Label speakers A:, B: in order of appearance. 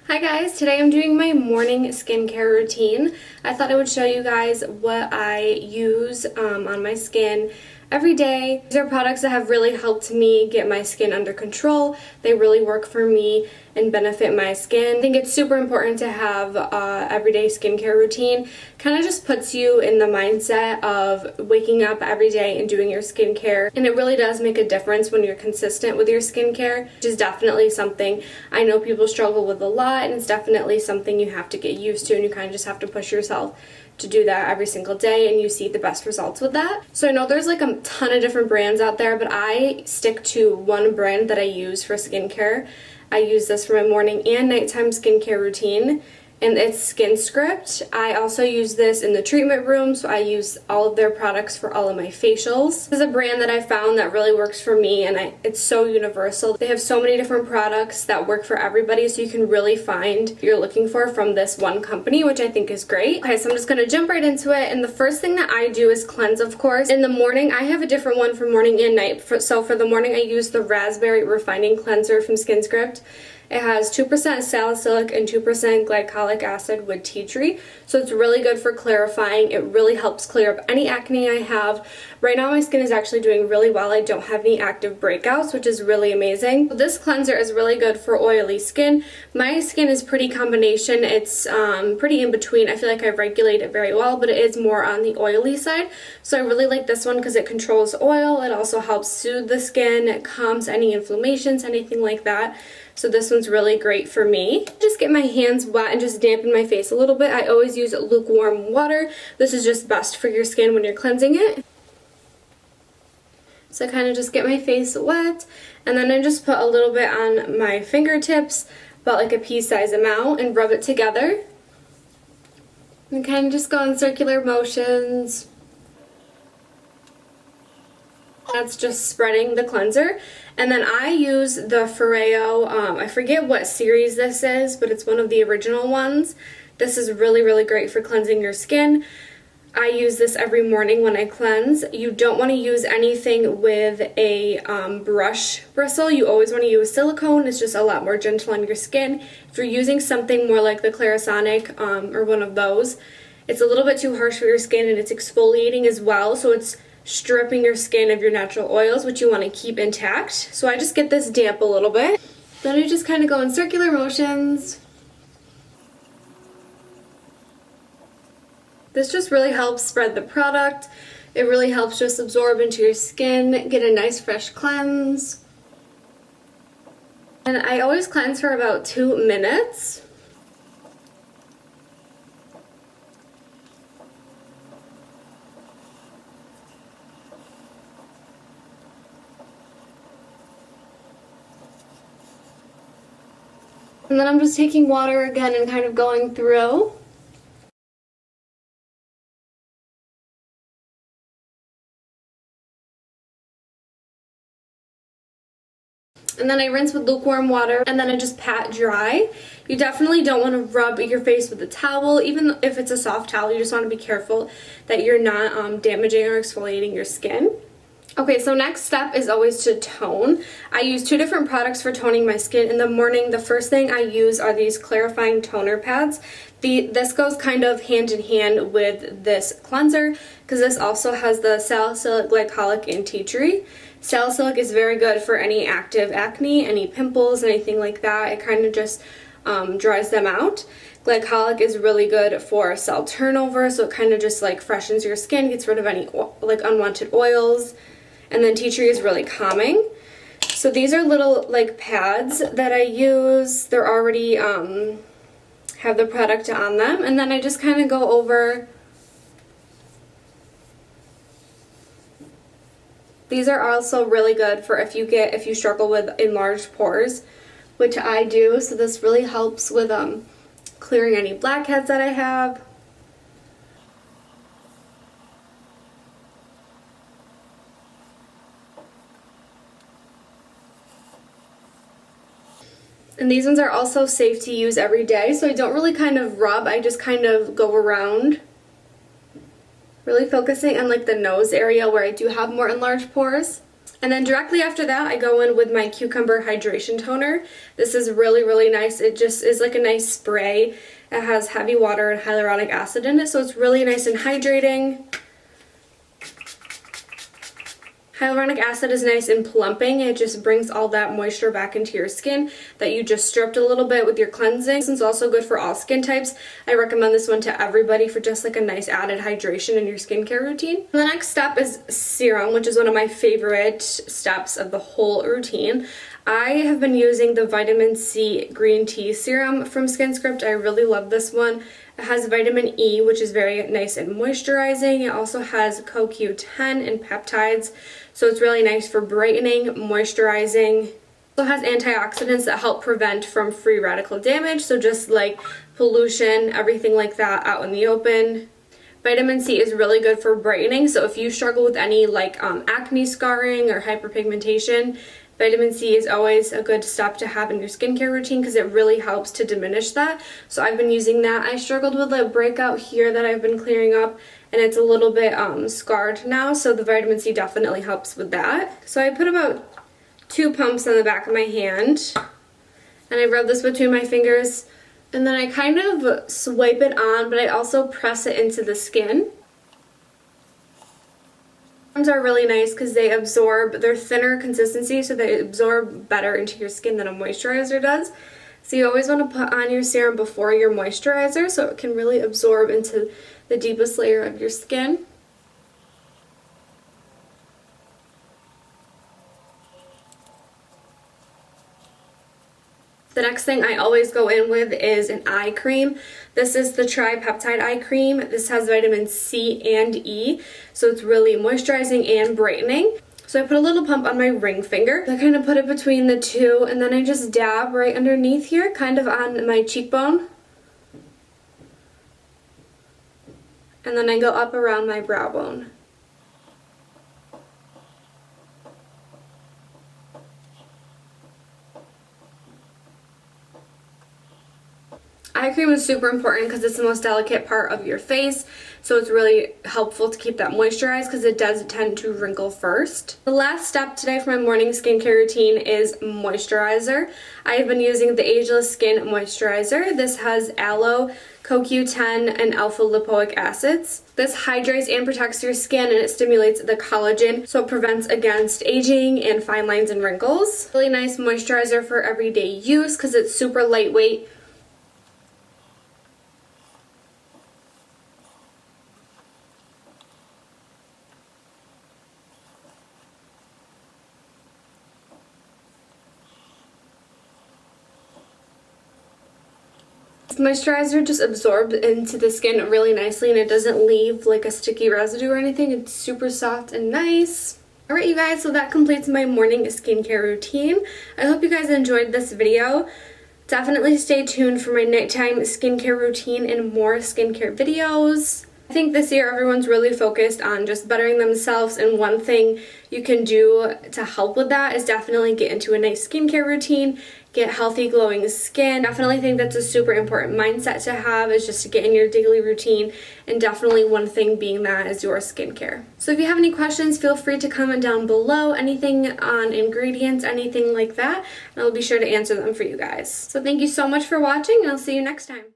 A: Hi guys, today I'm doing my morning skincare routine. I thought I would show you guys what I use on my skin every day. These are products that have really helped me get my skin under control. They really work for me and benefit my skin. I think it's super important to have everyday skincare routine. Kind of just puts you in the mindset of waking up every day and doing your skincare, and it really does make a difference when you're consistent with your skincare, which is definitely something I know people struggle with a lot, and it's definitely something you have to get used to, and you kind of just have to push yourself to do that every single day, and you see the best results with that. So I know there's like a ton of different brands out there, but I stick to one brand that I use for skincare. I use this for my morning and nighttime skincare routine, and it's SkinScript. I also use this in the treatment room, so I use all of their products for all of my facials. This is a brand that I found that really works for me, and it's so universal. They have so many different products that work for everybody, so you can really find what you're looking for from this one company, which I think is great. Okay, so I'm just going to jump right into it, and the first thing that I do is cleanse, of course. In the morning, I have a different one for morning and night. So for the morning, I use the Raspberry Refining Cleanser from SkinScript. It has 2% salicylic and 2% glycolic acid with tea tree, so it's really good for clarifying. It really helps clear up any acne I have. Right now my skin is actually doing really well. I don't have any active breakouts, which is really amazing. This cleanser is really good for oily skin. My skin is pretty combination. It's pretty in between. I feel like I regulate it very well, but it is more on the oily side. So I really like this one because it controls oil. It also helps soothe the skin. It calms any inflammations, anything like that. So this one's really great for me. Just get my hands wet and just dampen my face a little bit. I always use lukewarm water. This is just best for your skin when you're cleansing it. So I kind of just get my face wet, and then I just put a little bit on my fingertips, about like a pea-sized amount, and rub it together. And kind of just go in circular motions. That's just spreading the cleanser. And then I use the Foreo, I forget what series this is, but it's one of the original ones. This is really, really great for cleansing your skin. I use this every morning when I cleanse. You don't want to use anything with a brush bristle. You always want to use silicone. It's just a lot more gentle on your skin. If you're using something more like the Clarisonic or one of those, it's a little bit too harsh for your skin, and it's exfoliating as well, so it's stripping your skin of your natural oils, which you want to keep intact. So I just get this damp a little bit. Then I just kind of go in circular motions. This just really helps spread the product. It really helps just absorb into your skin, get a nice fresh cleanse. And I always cleanse for about 2 minutes. And then I'm just taking water again and kind of going through. And then I rinse with lukewarm water, and then I just pat dry. You definitely don't want to rub your face with a towel. Even if it's a soft towel, you just want to be careful that you're not damaging or exfoliating your skin. Okay, so next step is always to tone. I use 2 different products for toning my skin. In the morning, the first thing I use are these clarifying toner pads. This goes kind of hand in hand with this cleanser because this also has the salicylic, glycolic, and tea tree. Salicylic is very good for any active acne, any pimples, anything like that. It kind of just dries them out. Glycolic is really good for cell turnover, so it kind of just like freshens your skin, gets rid of any like unwanted oils. And then tea tree is really calming. So these are little like pads that I use. They're already have the product on them, and then I just kind of go over. These are also really good for if you struggle with enlarged pores, which I do. So this really helps with clearing any blackheads that I have. And these ones are also safe to use every day, so I don't really kind of rub, I just kind of go around, really focusing on like the nose area where I do have more enlarged pores. And then directly after that, I go in with my Cucumber Hydration Toner. This is really, really nice. It just is like a nice spray. It has heavy water and hyaluronic acid in it, so it's really nice and hydrating. Hyaluronic acid is nice and plumping. It just brings all that moisture back into your skin that you just stripped a little bit with your cleansing. This is also good for all skin types. I recommend this one to everybody for just like a nice added hydration in your skincare routine. The next step is serum, which is one of my favorite steps of the whole routine. I have been using the Vitamin C Green Tea Serum from SkinScript. I really love this one. It has vitamin E, which is very nice and moisturizing. It also has CoQ10 and peptides, so it's really nice for brightening, moisturizing. It also has antioxidants that help prevent from free radical damage, so just like pollution, everything like that out in the open. Vitamin C is really good for brightening, so if you struggle with any like acne scarring or hyperpigmentation, vitamin C is always a good step to have in your skincare routine because it really helps to diminish that. So I've been using that. I struggled with a breakout here that I've been clearing up, and it's a little bit scarred now, so the vitamin C definitely helps with that. So I put about 2 pumps on the back of my hand, and I rub this between my fingers, and then I kind of swipe it on, but I also press it into the skin. Are really nice because they absorb, they're thinner consistency, so they absorb better into your skin than a moisturizer does. So you always want to put on your serum before your moisturizer so it can really absorb into the deepest layer of your skin. The next thing I always go in with is an eye cream. This is the Tripeptide Eye Cream. This has vitamin C and E, so it's really moisturizing and brightening. So I put a little pump on my ring finger. I kind of put it between the two, and then I just dab right underneath here, kind of on my cheekbone. And then I go up around my brow bone. Eye cream is super important because it's the most delicate part of your face, so it's really helpful to keep that moisturized because it does tend to wrinkle first. The last step today for my morning skincare routine is moisturizer. I have been using the Ageless Skin Moisturizer. This has aloe, CoQ10, and alpha lipoic acids. This hydrates and protects your skin, and it stimulates the collagen, so it prevents against aging and fine lines and wrinkles. Really nice moisturizer for everyday use because it's super lightweight. Moisturizer just absorbs into the skin really nicely, and it doesn't leave like a sticky residue or anything. It's super soft and nice. Alright you guys, so that completes my morning skincare routine. I hope you guys enjoyed this video. Definitely stay tuned for my nighttime skincare routine and more skincare videos. I think this year everyone's really focused on just bettering themselves, and one thing you can do to help with that is definitely get into a nice skincare routine, get healthy glowing skin. Definitely think that's a super important mindset to have, is just to get in your daily routine, and definitely one thing being that is your skincare. So if you have any questions, feel free to comment down below, anything on ingredients, anything like that, and I'll be sure to answer them for you guys. So thank you so much for watching, and I'll see you next time.